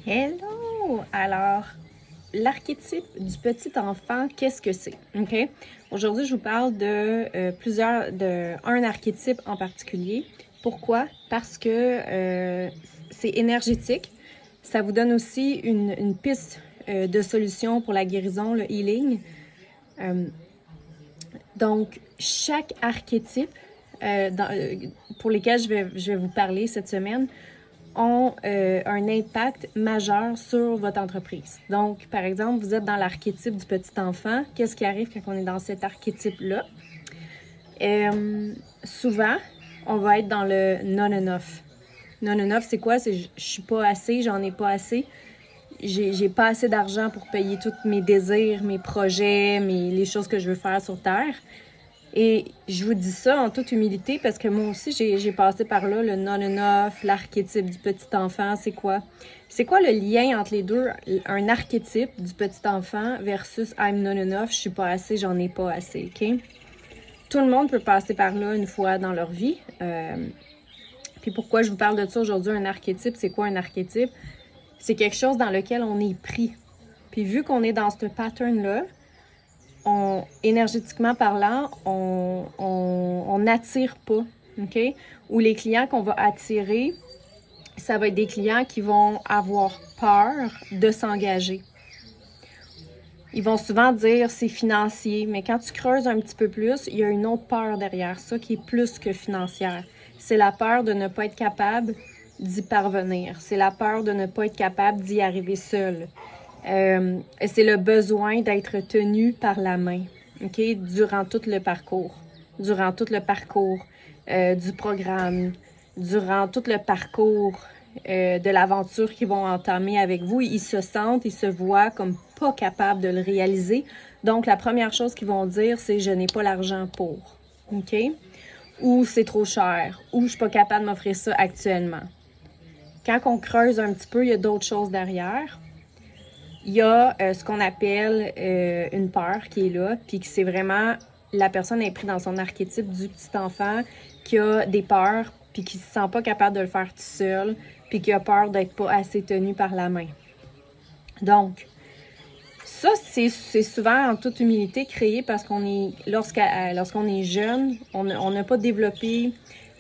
Hello! Alors, l'archétype du petit enfant, qu'est-ce que c'est? OK? Aujourd'hui, je vous parle un archétype en particulier. Pourquoi? Parce que c'est énergétique. Ça vous donne aussi une piste de solution pour la guérison, le healing. Donc, chaque archétype pour lesquels je vais vous parler cette semaine ont un impact majeur sur votre entreprise. Donc, par exemple, vous êtes dans l'archétype du petit enfant. Qu'est-ce qui arrive quand on est dans cet archétype-là? Souvent, on va être dans le non-enough. Non-enough, c'est quoi? C'est je suis pas assez, j'en ai pas assez. J'ai pas assez d'argent pour payer tous mes désirs, mes projets, les choses que je veux faire sur Terre. Et je vous dis ça en toute humilité parce que moi aussi, j'ai passé par là, le non-enough, l'archétype du petit enfant, c'est quoi? C'est quoi le lien entre les deux? Un archétype du petit enfant versus I'm not enough, je suis pas assez, j'en ai pas assez, OK? Tout le monde peut passer par là une fois dans leur vie. Puis pourquoi je vous parle de ça aujourd'hui, un archétype, c'est quoi un archétype? C'est quelque chose dans lequel on est pris. Puis vu qu'on est dans ce pattern-là, énergétiquement parlant, on n'attire pas, OK? Ou les clients qu'on va attirer, ça va être des clients qui vont avoir peur de s'engager. Ils vont souvent dire c'est financier, mais quand tu creuses un petit peu plus, il y a une autre peur derrière ça qui est plus que financière. C'est la peur de ne pas être capable d'y parvenir. C'est la peur de ne pas être capable d'y arriver seul. C'est le besoin d'être tenu par la main, OK, durant tout le parcours. Durant tout le parcours du programme, durant tout le parcours de l'aventure qu'ils vont entamer avec vous. Ils se sentent, ils se voient comme pas capables de le réaliser. Donc, la première chose qu'ils vont dire, c'est « je n'ai pas l'argent pour ». OK? Ou « c'est trop cher » ou « je suis pas capable de m'offrir ça actuellement ». Quand on creuse un petit peu, il y a d'autres choses derrière. Il y a ce qu'on appelle une peur qui est là, puis que c'est vraiment la personne est prise dans son archétype du petit enfant qui a des peurs, puis qui se sent pas capable de le faire tout seul, puis qui a peur d'être pas assez tenu par la main. Donc, ça, c'est souvent en toute humilité créé parce qu'on est, lorsqu'on est jeune, on n'a pas développé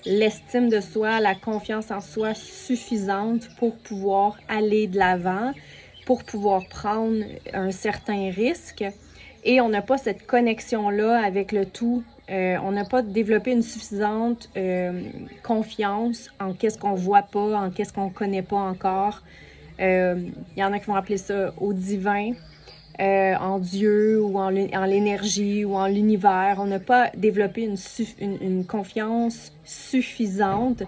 l'estime de soi, la confiance en soi suffisante pour pouvoir aller de l'avant, pour pouvoir prendre un certain risque. Et on n'a pas cette connexion-là avec le tout. On n'a pas développé une suffisante confiance en qu'est-ce qu'on voit pas, en qu'est-ce qu'on connaît pas encore. Il y en a qui vont appeler ça au divin, en Dieu ou en l'énergie ou en l'univers. On n'a pas développé une confiance suffisante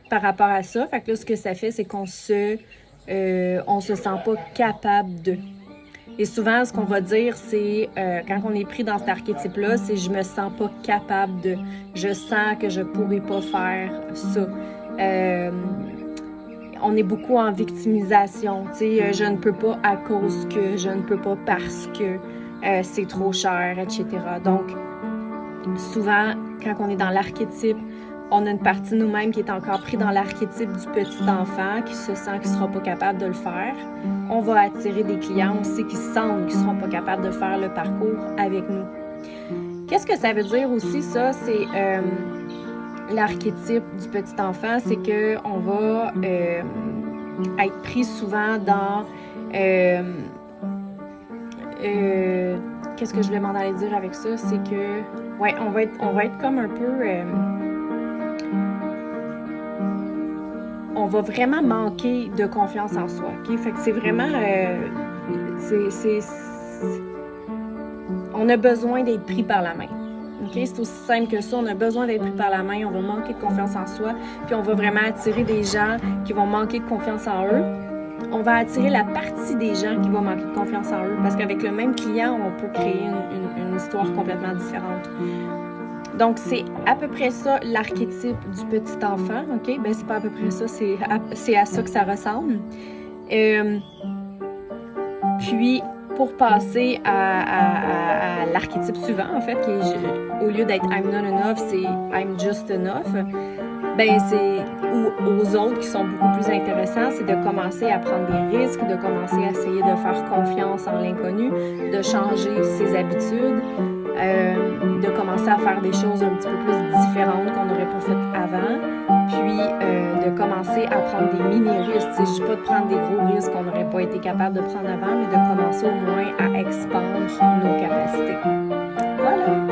par rapport à ça. Fait que là, ce que ça fait, c'est qu'on se sent pas capable de. Et souvent, ce qu'on va dire, c'est, quand on est pris dans cet archétype-là, c'est « je me sens pas capable de »,« je sens que je pourrais pas faire ça ». On est beaucoup en victimisation, tu sais, je ne peux pas à cause que, je ne peux pas parce que c'est trop cher, etc. Donc, souvent, quand on est dans l'archétype, on a une partie de nous-mêmes qui est encore pris dans l'archétype du petit enfant, qui se sent qu'il ne sera pas capable de le faire. On va attirer des clients aussi qui sentent qu'ils ne seront pas capables de faire le parcours avec nous. Qu'est-ce que ça veut dire aussi, ça? C'est l'archétype du petit enfant, c'est qu'on va être pris souvent dans... qu'est-ce que je voulais m'en aller dire avec ça? C'est que, ouais, on va être comme un peu... on va vraiment manquer de confiance en soi, OK? Fait que c'est vraiment... on a besoin d'être pris par la main. Okay? C'est aussi simple que ça. On a besoin d'être pris par la main. On va manquer de confiance en soi. Puis on va vraiment attirer des gens qui vont manquer de confiance en eux. On va attirer la partie des gens qui vont manquer de confiance en eux. Parce qu'avec le même client, on peut créer une histoire complètement différente. Donc, c'est à peu près ça l'archétype du petit enfant. OK? Ben, c'est pas à peu près ça. C'est à ça que ça ressemble. Puis, pour passer à l'archétype suivant, en fait, qui est, au lieu d'être I'm not enough, c'est I'm just enough. Ben, c'est ou aux autres qui sont beaucoup plus intéressants, c'est de commencer à prendre des risques, de commencer à essayer de faire confiance en l'inconnu, de changer ses habitudes, de commencer à faire des choses un petit peu plus différentes qu'on n'aurait pas faites avant, puis de commencer à prendre des mini-risques. Je ne dis pas de prendre des gros risques qu'on n'aurait pas été capable de prendre avant, mais de commencer au moins à expandre nos capacités. Voilà!